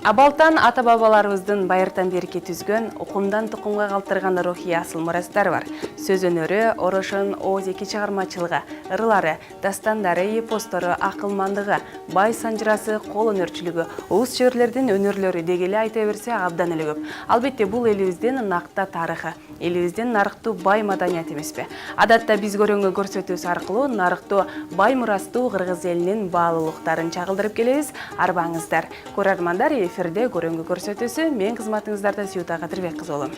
Абалтан ата-бабаларыбыздын байыртан берки түзгөн, укумдан тукумга калтырган рухий асыл мурастар бар. Сөз өнөрү, орошон ооз-эки чыгармачылыгы, ырлары, дастандары, эпостору, акылмандыгы, бай санжырасы, кол өнөрчүлүгү, уус чөрлөрдүн өнөрлөрү дегеле айта берсе абдан эле көп. Албетте бул элибиздин накта тарыхы, элибиздин нарыктуу бай маданият эмеспи? Адатта биз көрөнгө көрсөтүүсү аркылуу нарыктуу бай мурастуу кыргыз элинин баалуулуктарын чагылдырып келебиз. Арбаңыздар. Көрөрмандар, эфирде көрөнгө көрсөтүүсү, мен кызматыңыздарда Сүйүта Кадырбек кызы болом.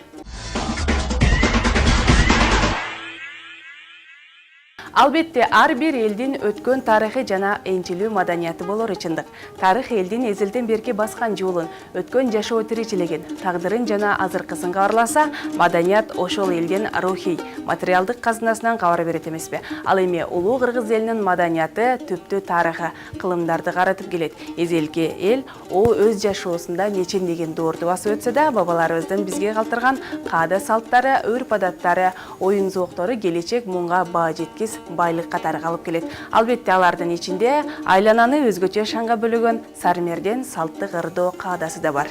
Албетте, ар бир элдин өткөн тарыхы жана энчилүү маданияты болор чындык. Тарых элдин эзелден берки баскан жолун, өткөн жашоо тиричилигин, тагдырын жана азыркысын кабарласа, маданият ошол элдин рухий, материалдык казынасынан кабар берет эмеспи? Ал эми улуу кыргыз элинин маданияты, түптүү тарыхы, кылымдарды каратып келет. Эзелки эл о өз жашоосунда нечендеген доорду басып өтсө да, бабаларыбыздын бизге калтырган каада салттары, өрп-адаттары, оюн зооктору келечек муңга баа жеткис байлык катары калып келет. Албетте алардын ичинде айлананы өзгөчө шанга бөлөгөн Сармерден салттык ырдоо каадасы да бар.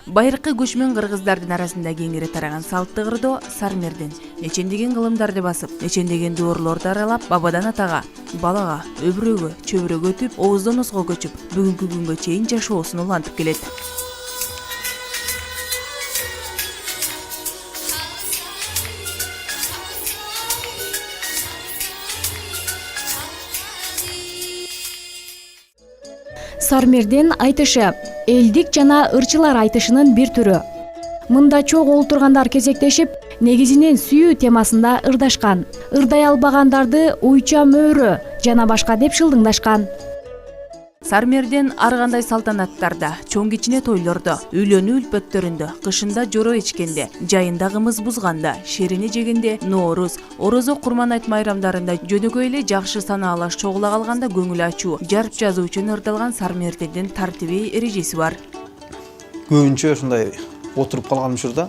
Байыркы көчмөн кыргыздардын арасында кеңири тараган салттык ырдоо Сармерден нечендеген кылымдарды басып, нечендеген доорлорду аралап, бабадан атага, балага, өбүрөгө, чөбүрөгө өтүп, ооздон осго көчүп, бүгүнкү күнгө чейин жашоосун улантып келет. Сармерден айтышы элдик жана ырчылар айтышынын бир түрү. Мында чогуу олтургандар кезектешип, негизинен сүйүү темасында ырдашкан. Ырдай албагандарды уйча мөөрө жана башка деп шылдыңдашкан. Сармерден ар кандай салтанаттарда, чоң кичине тойлордо, үйлөнүү үлпөттөрүндө, кышында жоро ичкенде, жайында кымыз бузганда, шерине жегенде, Нооруз, Орозо курман айт майрамдарында жөнөкөй эле жакшы санаалаш чогула калганда көңүл ачуу, жарып жазуу үчүн ырдалган Сармердендин тартиби эрежеси бар. Көбүнчө ушундай отуруп калган учурда,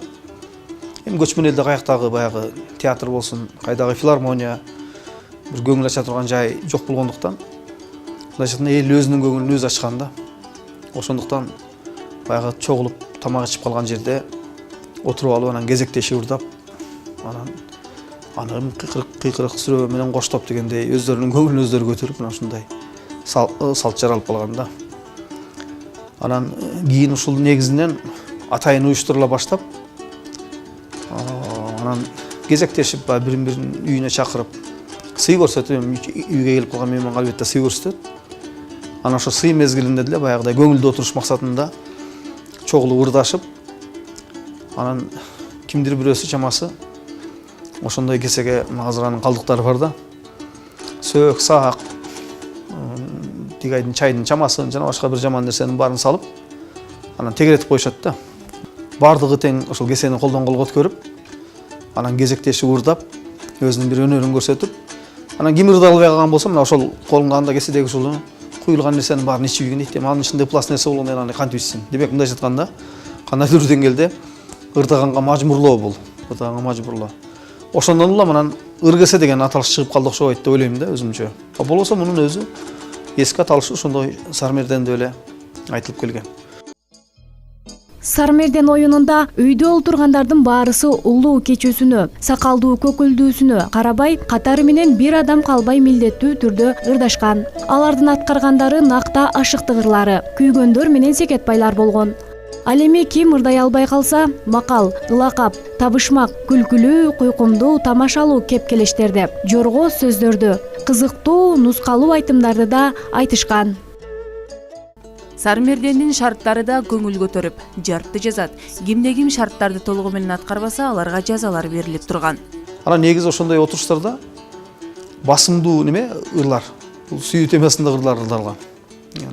эми көчмөн элде каяктагы баягы театр болсун, кайдагы филармония, бир көңүл ача турган жай жок болгондуктан, мындайча эл өзүнүн көңүлүн өзү ачкан да. Ошондуктан баягы чогулуп тамак ичип калган жерде отуруп алып, анан кезектешип ырдап, анан кыйкырык сүрөө менен коштоп дегендей өздөрүнүн көңүлүн өздөрү көтөрүп, мына ушундай салт жаралып калган да. Анан кийин ушул негизинен атайын уюштурула баштап, анан кезектешип бирин үйүнө чакырып, сый көрсөтүп, үйгө келип калган мейманга албетте сый көрсөтөт. Анан ошо сый мезгилинде деле баягыдай көңүлдүү отуруш максатында чогулуп ырдашып, анан кимдир бирөөсү чамасы ошондой кесеге азыр анын калдыктары бар да. Сөөк, саак, тигайдын чайдын чамасын жана башка бир жаман нерсенин баарын салып, анан тегеретип коюшат да. Бардыгы тең ошол кесени колдон колго өткөрүп, анан кезектешип ырдап, өзүнүн бир өнөрүн көрсөтүп, анан ким ырдай албай калган болсо, мына ошол колунда анда кеседеги ушул куюлган нерсенин баарын ичип ийгин дейт. Эми анын ичинде пласт нерсе болгондо аны кантип ичсин? Демек, мындайча айтканда, кандайдыр бир деңгээлде ырдаганга мажбурлоо бул. Ырдаганга мажбурлоо. Ошондон улам анан ыр кесе деген аталыш чыгып калды окшобойт деп ойлойм да өзүмчө. Болбосо мунун өзү эски аталышы ошондой Сармерденде эле айтылып келген. Сармерден оюнунда үйдө олтургандардын баарысы улуу кечүүсүнө, сакалдуу көкүлдүүсүнө карабай, катары менен бир адам калбай милдеттүү түрдө ырдашкан. Алардын аткаргандары накта ашыктык ырлары, күйгөндөр менен секетбайлар болгон. Ал эми ким ырдай албай калса, макал, ылакап, табышмак, күлкүлүү, куйкумдуу, тамашалуу кепкелештерди, жорго сөздөрдү, кызыктуу, нускалуу айтымдарды да айтышкан. Сармердендин шарттары да көңүл көтөрүп, жарты жазат. Кимде ким шарттарды толугу менен аткарбаса, аларга жазалар берилип турган. Анан негизи ошондой отуруштарда басымдуу неме ырлар, бул сүйүү темасында ырлар ырдалган.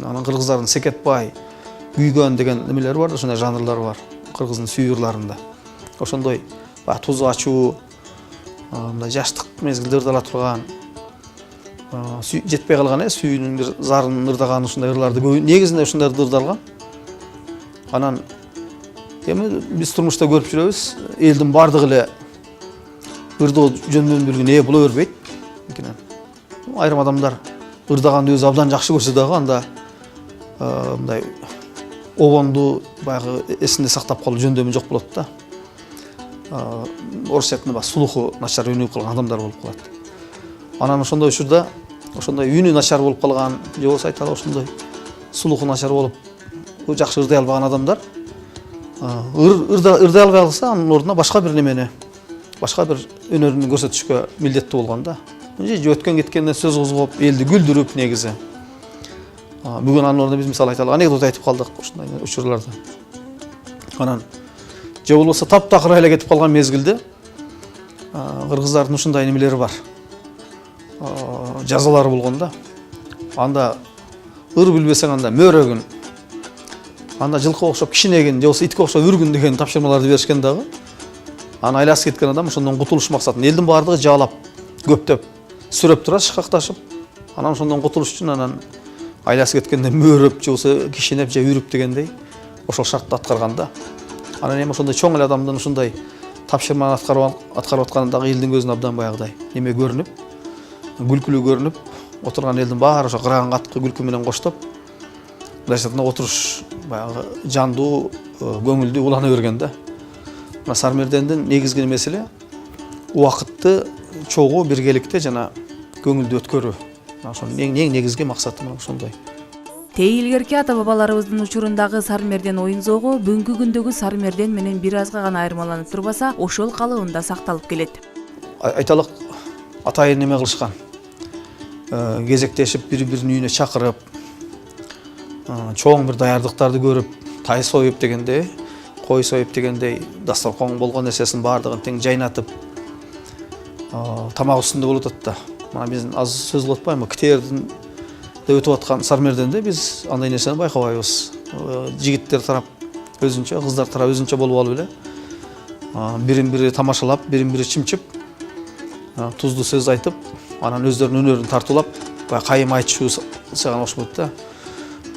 Анан кыргыздардын секетбай, күйгөн деген немелери бар, ошондой жанрлары бар кыргыздын сүйүү ырларында. Ошондой тузу ачуу, мындай жаштык мезгилде ырдала турган, жетпей калган сүйүүнүн бир зарын ырдаган ушундай ырларды негизинде ушундарды ырдалган. Анан эми биз турмушта көрүп жүрөбүз, элдин бардыгы эле ырдоо жөндөн билген бул өрбөйт. Айрым адамдар ырдаганды өзү абдан жакшы көрсө дагы анда мындай обонду баягы эсинде сактап калуу жөндөмү жок болот да. Орусча айтканда слуху начар өнүгүп калган адамдар болуп калат. Анан ошондой учурда ошондой үнү начар болуп калган, же болбосо айталы ошондой слуху начар болуп жакшы ырдай албаган адамдар ырдай албай калса анын ордуна башка бир немени, башка бир өнөрүн көрсөтүшкө милдеттүү болгон да. Же өткөн кеткенден сөз козгоп, элди күлдүрүп негизи. Бүгүн анын ордуна биз мисалы айталы анекдот айтып калдык ушундай учурларда. Анан же болбосо таптакыр эле кетип калган мезгилде кыргыздардын ушундай немелери бар. Жазалары болгон да. Анда ыр билбесең анда мөрөгүн, анда жылкыга окшоп кишинегин, же болбосо итке окшоп үргүн деген тапшырмаларды беришкен дагы. Анан айласы кеткен адам ошондон кутулуш максатында элдин баардыгы жаалап, көптөп, сүрөп тура шыкакташып, анан ошондон кутулуш үчүн анан айласы кеткенде мөрөп, же болбосо кишинеп, же үрүп дегендей ошол шартты аткарган да. Анан эми ошондой чоң эле адамдын ушундай тапшырманы аткарып атканындагы элдин көзүнө абдан баягыдай неме көрүнүп, күлкүлүү көрүнүп, отурган элдин баары ошо кырган катты күлкү менен коштоп, дайсатында отуруш баягы жандуу, көңүлдүү улана берген да. Мына Сармердендин негизги немеси эле убакытты чогуу биргеликте жана көңүлдүү өткөрүү. Ошонун эң негизги максаты мына ошондой. Тээ илгерки ата бабаларыбыздын учурундагы Сармерден оюн зоогу бүгүнкү күндөгү Сармерден менен бир азга гана айырмаланып турбаса, ошол калыбында сакталып келет. Айталык атайын неме кылышкан. Кезектешип бири-бирин үйүнө чакырып, чоң бир даярдыктарды көрүп, тай союп дегендей, кой союп дегендей, дасторкон болгон нерсесин баардыгын тең жайнатып, тамак үстүндө болуп атат да. Мына биз аз сөз кылып атпаймынбы, КТРдин өтүп аткан Сармерденде биз андай нерсени байкабайбыз. Жигиттер тарап өзүнчө, кыздар тарап өзүнчө болуп алып эле, бирин-бири тамашалап, бирин-бири чимчип, туздуу сөз айтып, анан өздөрүнүн өнөрүн тартуулап, кайым айтышуу сыган окшойт да.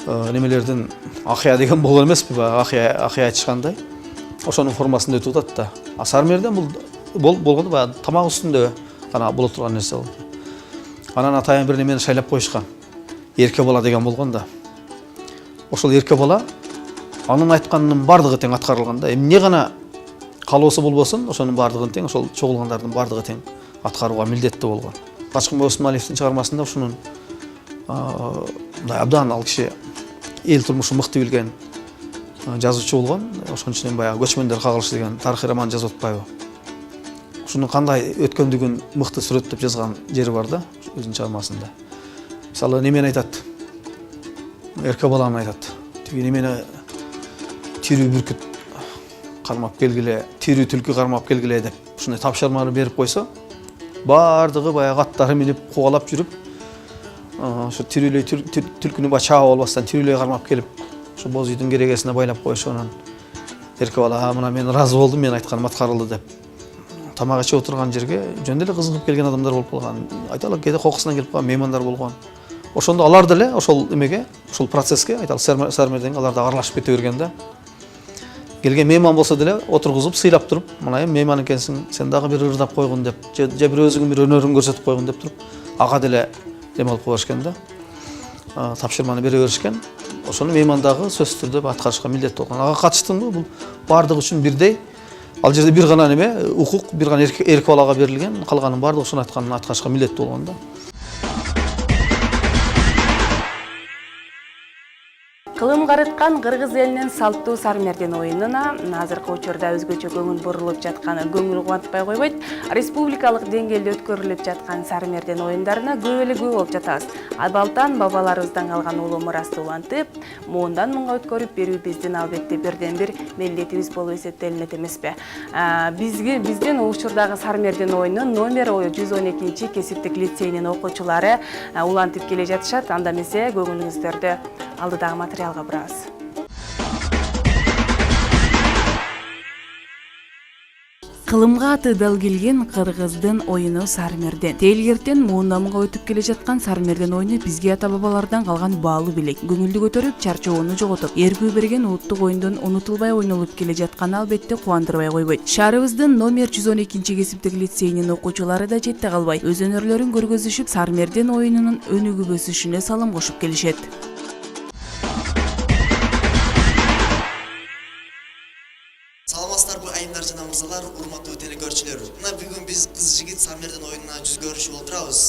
Немелердин акыя деген болгон эмеспи, акыя айтышкандай. Ошонун формасында өтүп атат да. Сармерден бул болгондо баягы тамак үстүндө гана боло турган нерсе болду. Анан атайын бир немени шайлап коюшкан. Эрке бала деген болгон да. Ошол эрке бала анын айтканынын бардыгы тең аткарылган да. Эмне гана калоосу болбосун, ошонун бардыгын тең, ошол чогулгандардын бардыгы тең аткарууга милдеттүү болгон. Качкынбай Осмоналиевдин чыгармасында ушунун мындай абдан ал киши эл турмушун мыкты билген жазуучу болгон. Ошон үчүн баягы көчмөндөр кагылышы деген тарыхый роман жазып атпайбы. Ушунун кандай өткөндүгүн мыкты сүрөттөп жазган жери бар да, өзүнүн чыгармасында. Мисалы немени айтат, эрке баланы айтат. Тиги немени тирүү бүркүт кармап келгиле, тирүү түлкү кармап келгиле деп ушундай тапшырманы берип койсо, баардыгы баягы аттары минип кубалап жүрүп, ошо тирүүлөй түлкүнү ба чаап албастан тирүүлөй кармап келип, ошо боз үйдүн керегесине байлап коюшуп, анан эрке бала мына мен ыраазы болдум, мен айтканым аткарылды деп тамак ичип отурган жерге жөн деле кызыгып келген адамдар болуп калган. Айталы кээде кокусунан келип калган меймандар болгон. Ошондо алар деле ошол эмеге, ошол процесске айталы Сармерденге алар да аралашып кете берген да. Келген мейман болсо деле отургузуп, сыйлап туруп, мына эми мейман экенсиң, сен дагы бир ырдап койгун деп, же бир өзүңүн бир өнөрүн көрсөтүп койгун деп туруп, ага деле эме алып коюшкан да. Тапшырманы бере беришкен. Ошону мейман дагы сөзсүз түрдө аткарышка милдеттүү болгон. Ага катыштыңбы? Бул бардыгы үчүн бирдей. Ал жерде бир гана неме, укук бир гана эрке балага берилген, калганын бардыгы ошону айтканын аткарышка милдеттүү болгон да. Кылым карыткан кыргыз элинин салттуу Сармерден оюнуна азыркы учурда өзгөчө көңүл бурулуп жатканы көңүл кубантпай койбойт. Республикалык деңгээлде өткөрүлүп жаткан Сармерден оюндарына көп эле күбө болуп жатабыз. Абалдан бабаларыбыздан калган улуу мурасты улантып, муундан муңга өткөрүп берүү биздин албетте бирден бир милдетибиз болуп эсептелинет эмеспи. Биздин учурдагы Сармерден оюнун номер 112 кесиптик лицейинин окуучулары улантып келе жатышат. Анда эмесе көңүлүңүздөрдү алдыдагы материалга бурабыз. кылымга аты дал келген кыргыздын оюну сармерден. Тейлгертен муунамга өтүп келе жаткан сармерден оюну бизге ата бабалардан калган баалуу белек. Көңүлдү көтөрүп, чарчоону жоготуп, эргүү берген улуттук оюндун унутулбай ойнолуп келе жатканы албетте кубандырбай койбойт. Шаарыбыздын номер 112 кесиптик лицейинин окуучулары да четте калбай, өз өнөрлөрүн көргөзүшүп, сармерден оюнунун өнүгүп өсүшүнө салым кошуп келишет. Саламатсыздарбы айымдар жана мырзалар, урматтуу телекөрүүчүлөр. Мына бүгүн биз кыз жигит сармерден оюнуна жүз көрүшүп отурабыз.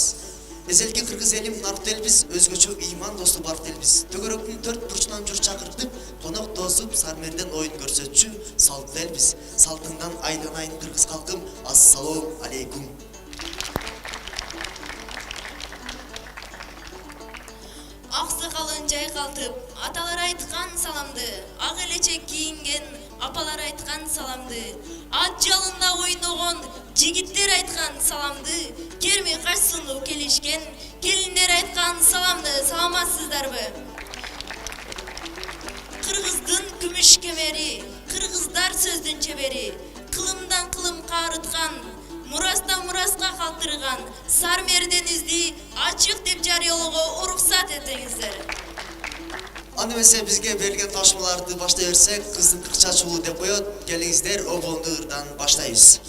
Эзелки кыргыз элим нарт элбиз, өзгөчө ыйман досту бар элбиз. Төгөрөктүн төрт бурчунан жур чакыртып, конок тосуп сармерден оюн көрсөтчү салттуу элбиз. Салтыңдан айланайын кыргыз калкым, ассалам алейкум. Ак сакалын жайкалтып, аталар айткан саламды, ак элечек кийинген апалар айткан саламды, ат жалында ойногон жигиттер айткан саламды, керми каш сынуу келишкен келиндер айткан саламды. Саламатсыздарбы? Кыргыздын күмүш кемери, кыргыздар сөздүн чебери, кылымдан кылым каарыткан, мурастан мураска калтырган сармерден изди ачык деп жарыялоого уруксат этиңиздер. Аны эмесе бизге берилген ташмаларды баштай берсек, кыздын кырча чулуу деп коет. Келиңиздер, обонду ырдан баштайбыз.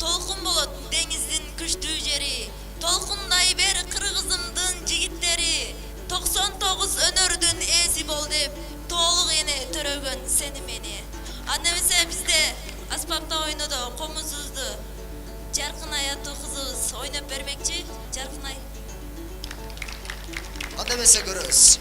Толкун болот деңиздин күчтүү жери, толкундай бер кыргызымдын жигиттери, 99 өнөрдүн эси бол деп толук эне төрөгөн сени мени. Аны эмесе бизде аспапта ойнодо комузубузду Жаркынай аттуу кызыбыз ойноп бермекчи. Жаркынай. Аны эмесе көрөбүз.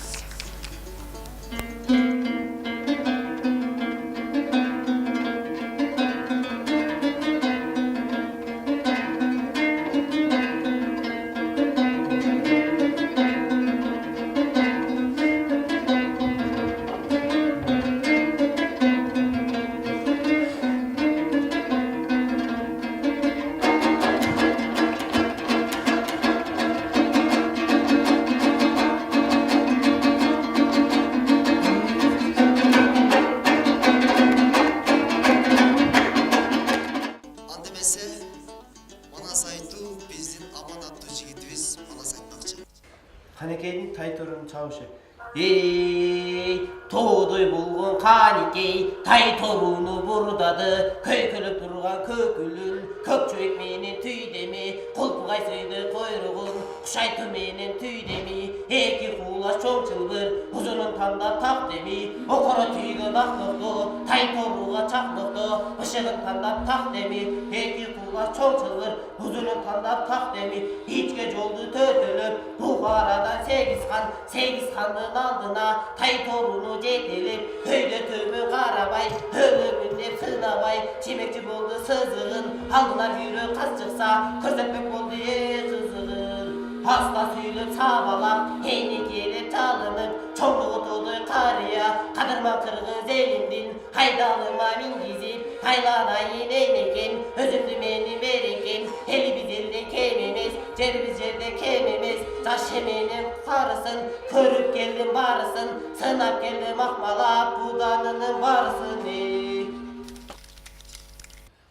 Канекейдин тайторун чабышы. Эй, тоодой болгон канекей, тайторуну бурдады, көйкөлөп турган көкүлүн, көк чөйөк менен түйдеми, колпугай сыйды койругун, кушайтуу менен түйдеми, эки куулаш чоң чылбыр, узунун тандап так деми, окоро түйгөн ак нокто, тайторуга чак нокто, бышыгын тандап так деми, эки куулаш чоң чылбыр, узунун тандап так деми, ичке жолду төртөлөп, Бухарадан 8 хандын алдына, тайторуну жетелеп, көйдө төбө карабай, өлөмүн деп сынабай, чемекчи болду сызыгын, алдына бүйрө каз чыкса, көрсөтмөк болду кызыгын. Аста сүйлөп сабалап, эни келип чалынып, чоңдугу тодой карыя, кадырман кыргыз элимдин, айдалыма мингизип, айланайын эйнекен, өзүмдү мени берекен, элибиз элде кем эмес, жерибиз жерде кем эмес, жаш эменин сарысын, көрүп келдим барысын, сынап келдим акмалап, буданынын барысын.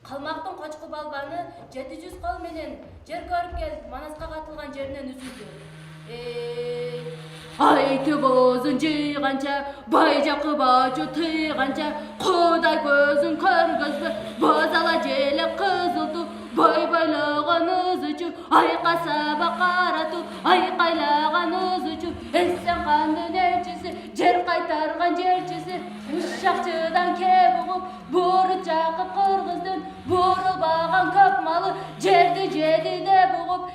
Калмактын кочку балбаны 700 кол менен жер көрүп келип Манаска катылган жеринен үзүлдү. Aytı gözün cıyğanca, baycakı bacı tıyğanca, Kuday gözün körgözbü, bozala jele kızıldı, Bay baylağan üzücü, ayqasa baqaratu, ayqaylağan üzücü, Essen qandın elçisi, jer qaytargan jerçisi, Uşakçıdan kebuğup, burut jakıp kırgızdın, Burulbağan köp malı, jerdi jedi de buğup,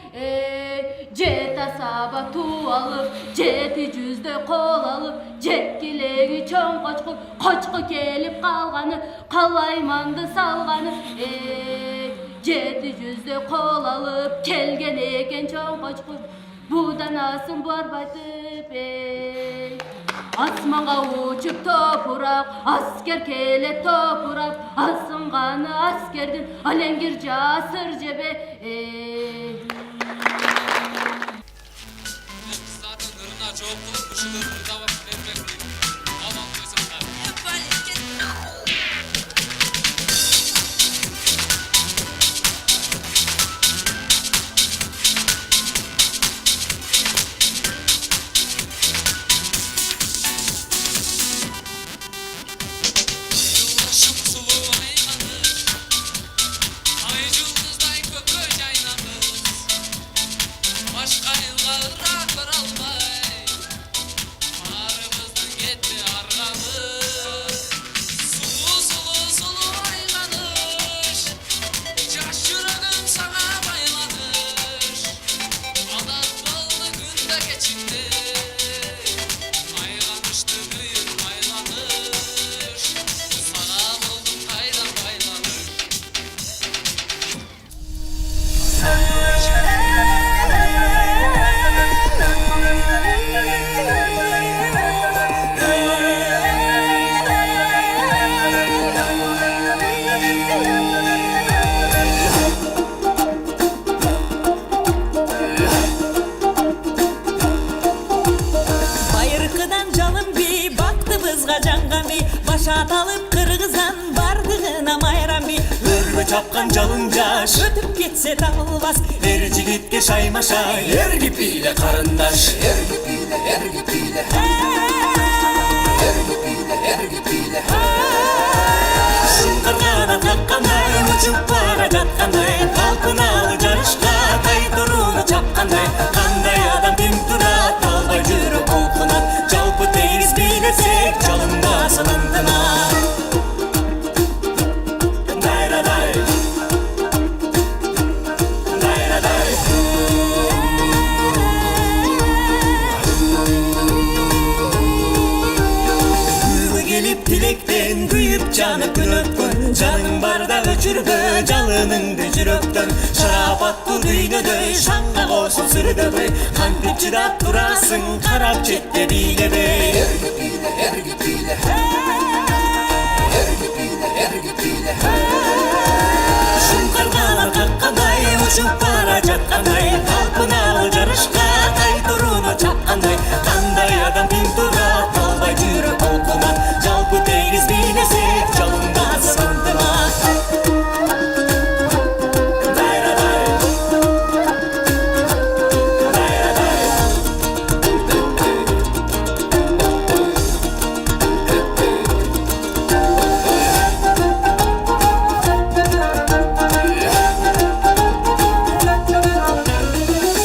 Jet asaba tu alıp, jeti cüzde kol alıp, Jetkileği çoğun koçku, koçku kelip kalganı, Kalaymandı salganı, Jeti cüzde kol alıp, kelgen eken çoğun koçku, Budan asın barbatıp, Asmağa uçup topurak, asker kele topurak, Asınganı askerdin, alengir casır cebe, Zaten ırına çok bulup ışığı ırına bak etmek. Aman koysunlar. Yıldaşım sulu aylanır. Ay yıldızday köpüğü yaylanır. Başka yılga ırak var almay. Ağrımızdan gitti argamız. Sulu sulu sulu aylanır. Yaş yüreğim sana baylanır. Adat ballı günde geçindi. Aylanıştı büyük aylanır. Sana buldum kaydan baylanır. Bayırkıdan canım bir baktı bızga cangan bir Başa atalıp kırgızan bardığına mayran bir Hırgı çapkan calıncaş ötüp gitse tavılmaz Her jigitke şaymaşa her gipiyle karındaş Her gipiyle her gipiyle Her gipiyle her gipiyle Şınkırgana takkanday uçup para jatkanday Kalpınalı jarışka tay turunu çapkanday Kanday adam kim turat albay jürü kulkunat Jalpı teyis bilesek çalındasın ıntına Dayraday Dayraday Hüvü gelip dilekten kıyıp canı gün öpkün Canın barda öçürgü calının dücür öptün Şarapat düğünödöy şanga olsun sürüdöy Kantip çıdap durasın karap çette bile bey Her gipiyle her gipiyle Her gipiyle her gipiyle Şunkargana takkanday uçup para çatkanday Kalpınalı jarışka tay turunu çapkanday Kanday adam pintura kalbay jürü kolkunat Jalpı teyriz bilesek çalındasın ıntıma Dayraday Dayraday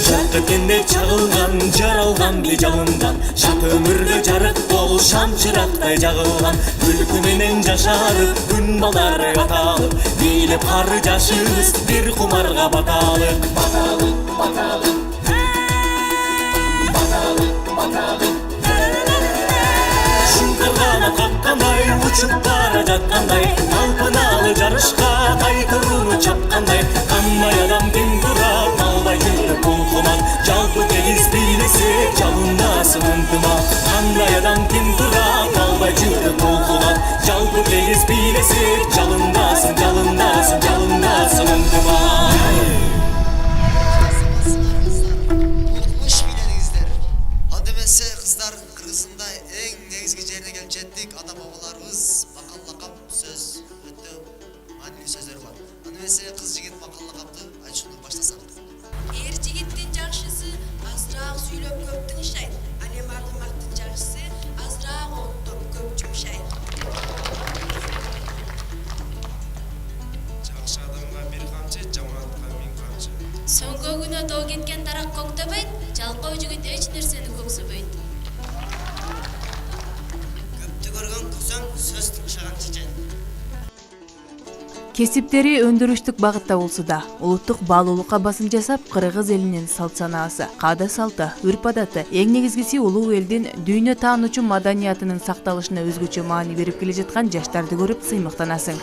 Şarkıtende çağılgan, jaralgan bir jalından Şak ömürlü jarık bol şam çırakтай jagılgan Gülkü menen jaşarıp gün balar atalıp Bilip karı jaşız bir kumarga batalık Batalık batalık Batalık batalık Şınkırgana kakkanday uçup bara jatkanday Kalpınalı jarışka tay turunu çapkanday Kanday adam kim durar kalbay jürü kulkunat Jalpı teyis bilesek çalındasın ıntıma Kanday adam kim durar kalbay jürü kulkunat Jalpı teyis bilesek çalındasın çalındasın çalındasın ıntıma Hoş bilenizler. Hademese kızlar Kırgızında en negizgi жерine gelip jettik. Ata babalarımız bakal söz ötü manli sözler var. Hademese kız jigit bakal lakaptı. Ayşunur başlasak. Er жигиттин жакшысы азыраак сүйлөп тоо кеткен тарак көктөбөйт, жалкоо жигит эч нерсени көксөбөйт. Көптү көргөн кусаң сөз тыңшаган чечен. Кесиптери өндүрүштүк багытта болсо да, улуттук баалуулукка басым жасап, кыргыз элинин салт санаасы, каада салты, үрп адаты, эң негизгиси улуу элдин дүйнө таануучу маданиятынын сакталышына өзгөчө маани берип келе жаткан жаштарды көрүп сыймыктанасың.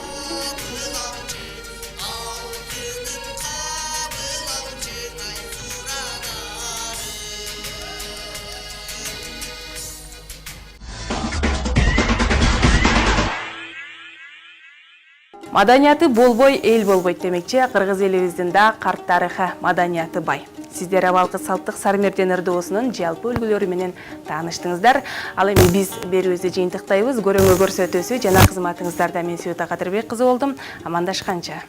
Маданияты болбой, эл болбойт демекчи, кыргыз элибиздин да карт тарыхы, маданияты бай. Сиздер абалкы салттык Сармерден ырдоосунун жалпы үлгүлөрү менен тааныштыңыздар. Ал эми биз берүүбүздү жыйынтыктайбыз. Көрөңгө көрсөтүүсү жана кызматыңыздарда мен Сүйөт Кадырбек кызы болдум. Амандашканча.